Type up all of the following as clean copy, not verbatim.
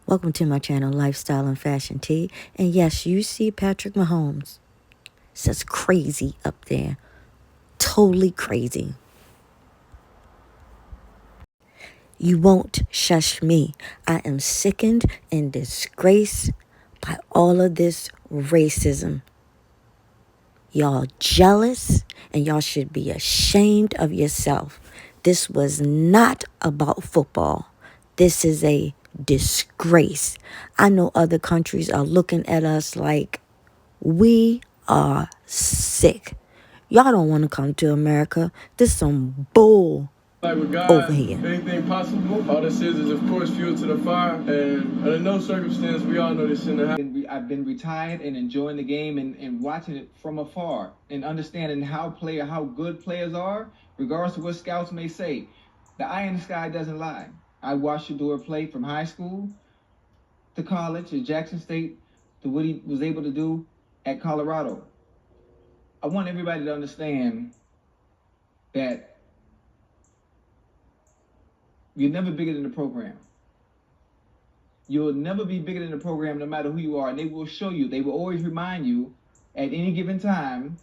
Welcome to my channel, Lifestyle and Fashion Tea. And yes, you see Patrick Mahomes. Says crazy up there. Totally crazy. You won't shush me. I am sickened and disgraced by all of this racism. Y'all jealous and y'all should be ashamed of yourself. This was not about football. This is a disgrace. I know other countries are looking at us like we are sick. Y'all don't want to come to America. This is some bull With God, over here. anything possible. All this is of course, fuel to the fire. And under no circumstance, we all know this shouldn't happen. I've been retired and enjoying the game and watching it from afar and understanding how good players are, regardless of what scouts may say. The eye in the sky doesn't lie. I watched Shedur play from high school to college at Jackson State to what he was able to do at Colorado. I want everybody to understand that you're never bigger than the program. You'll never be bigger than the program no matter who you are. And they will show you, they will always remind you at any given time,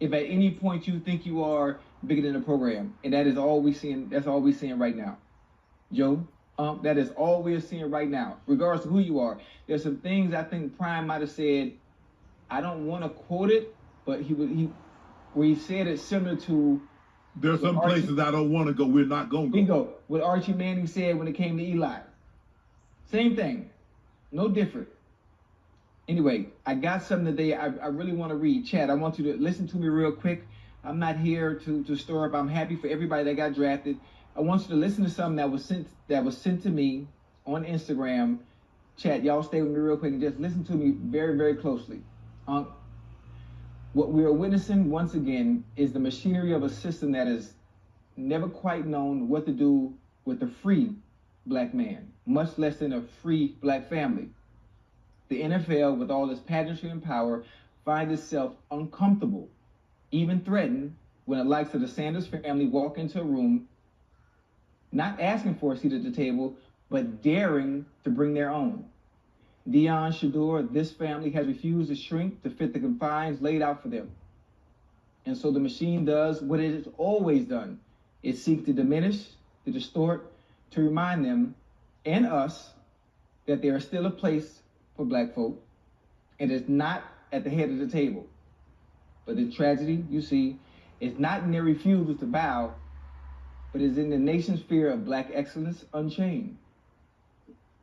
if at any point you think you are bigger than the program. And that is all we're seeing, that's all we're seeing right now. Joe, that is all we're seeing right now, regardless of who you are. There's some things I think Prime might have said, I don't want to quote it, but where he said it similar to, there's some places I don't want to go. We're not going to go. Bingo. What Archie Manning said when it came to Eli. Same thing. No different. Anyway, I got something today I really want to read. Chad, I want you to listen to me real quick. I'm not here to stir up. I'm happy for everybody that got drafted. I want you to listen to something that was sent to me on Instagram. Chad, y'all stay with me real quick and just listen to me very, very closely. What we are witnessing once again is the machinery of a system that has never quite known what to do with a free black man, much less than a free black family. The NFL, with all its pageantry and power, finds itself uncomfortable, even threatened, when the likes of the Sanders family walk into a room, not asking for a seat at the table, but daring to bring their own. Deion, Shedur, this family has refused to shrink to fit the confines laid out for them. And so the machine does what it has always done. It seeks to diminish, to distort, to remind them and us that there is still a place for black folk, and it's not at the head of the table. But the tragedy, you see, is not in their refusal to bow, but is in the nation's fear of black excellence unchained.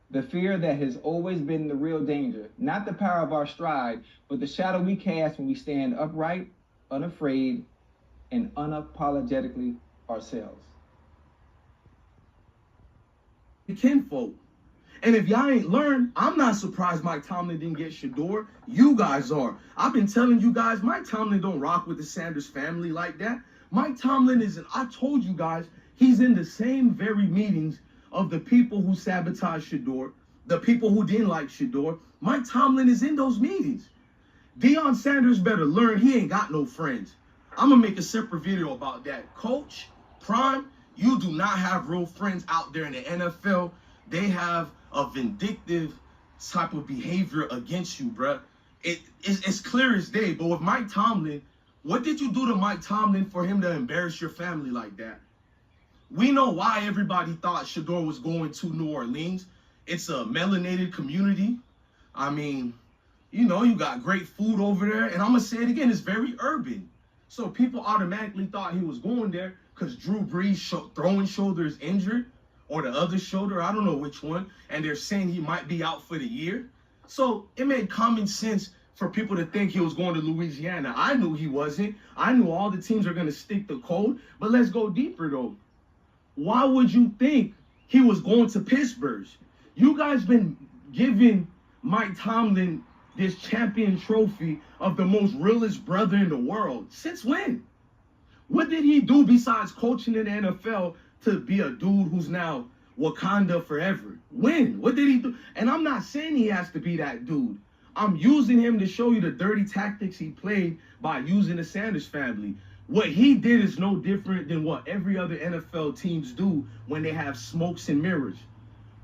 The fear that has always been the real danger, not the power of our stride, but the shadow we cast when we stand upright, unafraid, and unapologetically ourselves. Kinfolk. And if y'all ain't learned, I'm not surprised Mike Tomlin didn't get Shedur. You guys are. I've been telling you guys, Mike Tomlin don't rock with the Sanders family like that. Mike Tomlin I told you guys, he's in the same very meetings of the people who sabotaged Shedur, the people who didn't like Shedur. Mike Tomlin is in those meetings. Deion Sanders better learn he ain't got no friends. I'm going to make a separate video about that. Coach, Prime, you do not have real friends out there in the NFL. They have a vindictive type of behavior against you, bruh. It's clear as day. But with Mike Tomlin, what did you do to Mike Tomlin for him to embarrass your family like that? We know why everybody thought Shedur was going to New Orleans. It's a melanated community. I mean, you know, you got great food over there. And I'm going to say it again, it's very urban. So people automatically thought he was going there because Drew Brees' throwing shoulder is injured, or the other shoulder, I don't know which one. And they're saying he might be out for the year. So it made common sense for people to think he was going to Louisiana. I knew he wasn't. I knew all the teams are going to stick the code. But let's go deeper, though. Why would you think he was going to Pittsburgh? You guys been giving Mike Tomlin this champion trophy of the most realest brother in the world. Since when? What did he do besides coaching in the NFL to be a dude who's now Wakanda forever? When? What did he do? And I'm not saying he has to be that dude. I'm using him to show you the dirty tactics he played by using the Sanders family. What he did is no different than what every other NFL teams do when they have smokes and mirrors.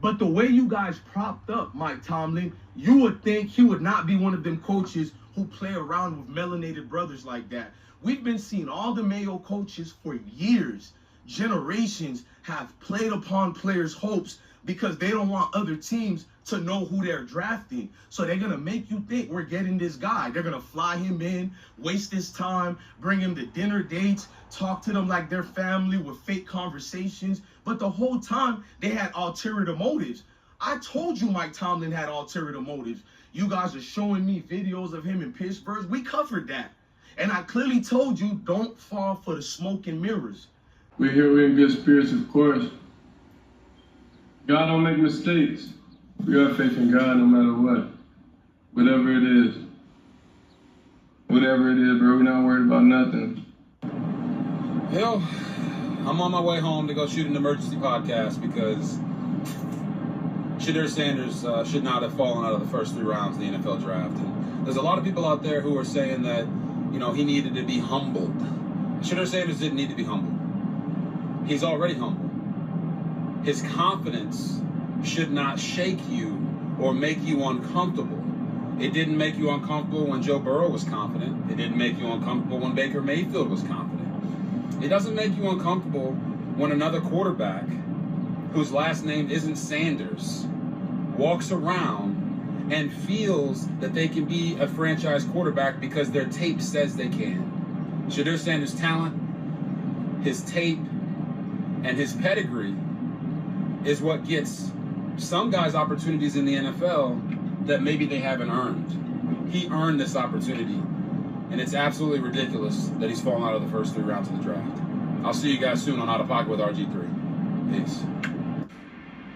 But the way you guys propped up Mike Tomlin, you would think he would not be one of them coaches who play around with melanated brothers like that. We've been seeing all the Mayo coaches for years. Generations have played upon players' hopes because they don't want other teams to know who they're drafting. So they're going to make you think we're getting this guy. They're going to fly him in, waste his time, bring him to dinner dates, talk to them like they're family with fake conversations. But the whole time, they had ulterior motives. I told you Mike Tomlin had ulterior motives. You guys are showing me videos of him in Pittsburgh. We covered that. And I clearly told you, don't fall for the smoke and mirrors. We're here, we're in good spirits, of course. God don't make mistakes. We got faith in God no matter what. Whatever it is. Whatever it is, bro, we're not worried about nothing. Hell, I'm on my way home to go shoot an emergency podcast because Shedur Sanders should not have fallen out of the first 3 rounds in the NFL draft. And there's a lot of people out there who are saying that, he needed to be humbled. Shedur Sanders didn't need to be humbled. He's already humble. His confidence should not shake you or make you uncomfortable. It didn't make you uncomfortable when Joe Burrow was confident. It didn't make you uncomfortable when Baker Mayfield was confident. It doesn't make you uncomfortable when another quarterback whose last name isn't Sanders walks around and feels that they can be a franchise quarterback because their tape says they can. Shedur Sanders' talent, his tape, and his pedigree is what gets some guys opportunities in the NFL that maybe they haven't earned. He earned this opportunity, and it's absolutely ridiculous that he's fallen out of the first 3 rounds of the draft. I'll see you guys soon on Out of Pocket with RG3. Peace.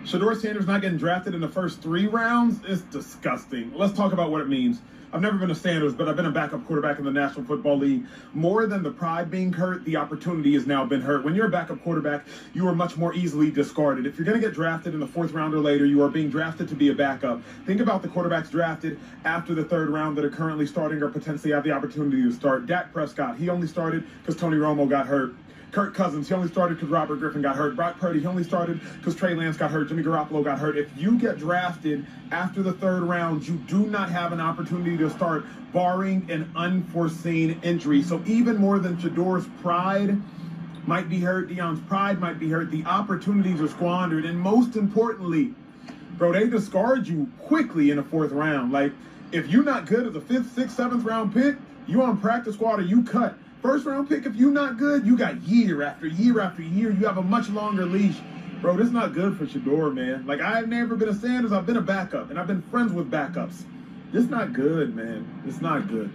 Shedur Sanders not getting drafted in the first 3 rounds is disgusting. Let's talk about what it means. I've never been a Sanders, but I've been a backup quarterback in the National Football League. More than the pride being hurt, the opportunity has now been hurt. When you're a backup quarterback, you are much more easily discarded. If you're going to get drafted in the 4th round or later, you are being drafted to be a backup. Think about the quarterbacks drafted after the 3rd round that are currently starting or potentially have the opportunity to start. Dak Prescott, he only started because Tony Romo got hurt. Kirk Cousins, he only started because Robert Griffin got hurt. Brock Purdy, he only started because Trey Lance got hurt. Jimmy Garoppolo got hurt. If you get drafted after the 3rd round, you do not have an opportunity to start, barring an unforeseen injury. So even more than Shedur's pride might be hurt, Deion's pride might be hurt, the opportunities are squandered. And most importantly, bro, they discard you quickly in the 4th round. Like, if you're not good as a 5th, 6th, 7th round pick, you on practice squad or you cut. 1st round pick, if you're not good, you got year after year after year. You have a much longer leash. Bro, this is not good for Shedur, man. Like, I've never been a Sanders. I've been a backup, and I've been friends with backups. This not good, man. It's not good.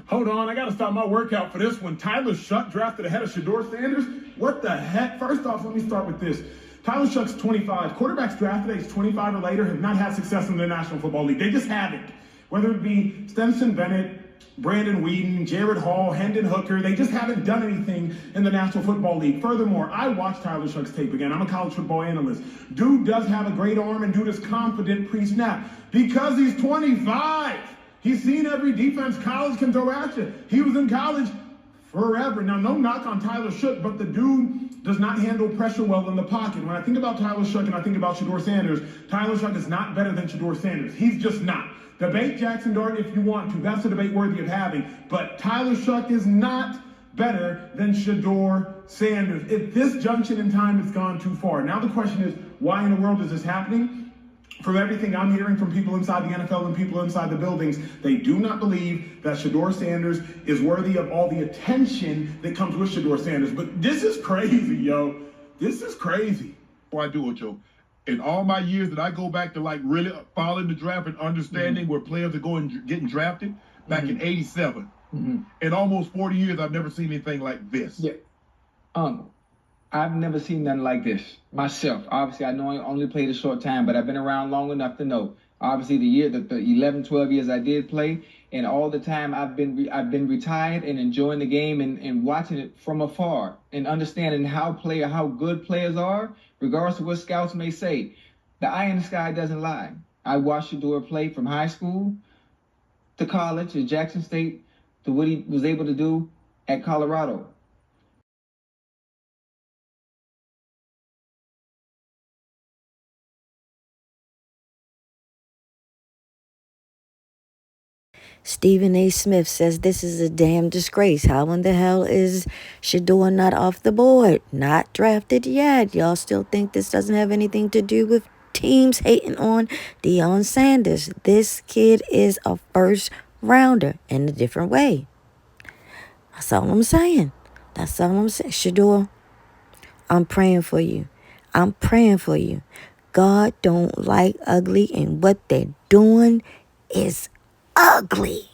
Hold on, I got to stop my workout for this one. Tyler Shuck drafted ahead of Shedur Sanders? What the heck? First off, let me start with this. Tyler Shuck's 25. Quarterbacks drafted age 25 or later have not had success in the National Football League. They just haven't. Whether it be Stenson Bennett, Brandon Whedon, Jared Hall, Hendon Hooker, they just haven't done anything in the National Football League. Furthermore, I watched Tyler Shuck's tape again. I'm a college football analyst. Dude does have a great arm, and dude is confident pre-snap because he's 25. He's seen every defense college can throw at you. He was in college forever. Now, no knock on Tyler Shuck, but the dude does not handle pressure well in the pocket. When I think about Tyler Shuck and I think about Shedur Sanders, Tyler Shuck is not better than Shedur Sanders. He's just not. Debate Jackson Dart if you want to. That's a debate worthy of having. But Tyler Shuck is not better than Shedur Sanders. At this junction in time, it's gone too far. Now the question is, why in the world is this happening? From everything I'm hearing from people inside the NFL and people inside the buildings, they do not believe that Shedur Sanders is worthy of all the attention that comes with Shedur Sanders. But this is crazy, yo. This is crazy. Before I do it, Joe, in all my years that I go back to like really following the draft and understanding where players are going getting drafted, back in '87, in almost 40 years, I've never seen anything like this. Yeah. I've never seen nothing like this myself. Obviously, I know I only played a short time, but I've been around long enough to know. Obviously, the 11, 12 years I did play, and all the time I've been retired and enjoying the game and watching it from afar and understanding how good players are, regardless of what scouts may say. The eye in the sky doesn't lie. I watched Shedur play from high school to college at Jackson State to what he was able to do at Colorado. Stephen A. Smith says this is a damn disgrace. How in the hell is Shedur not off the board? Not drafted yet. Y'all still think this doesn't have anything to do with teams hating on Deion Sanders? This kid is a first rounder in a different way. That's all I'm saying. That's all I'm saying. Shedur, I'm praying for you. I'm praying for you. God don't like ugly, and what they're doing is ugly.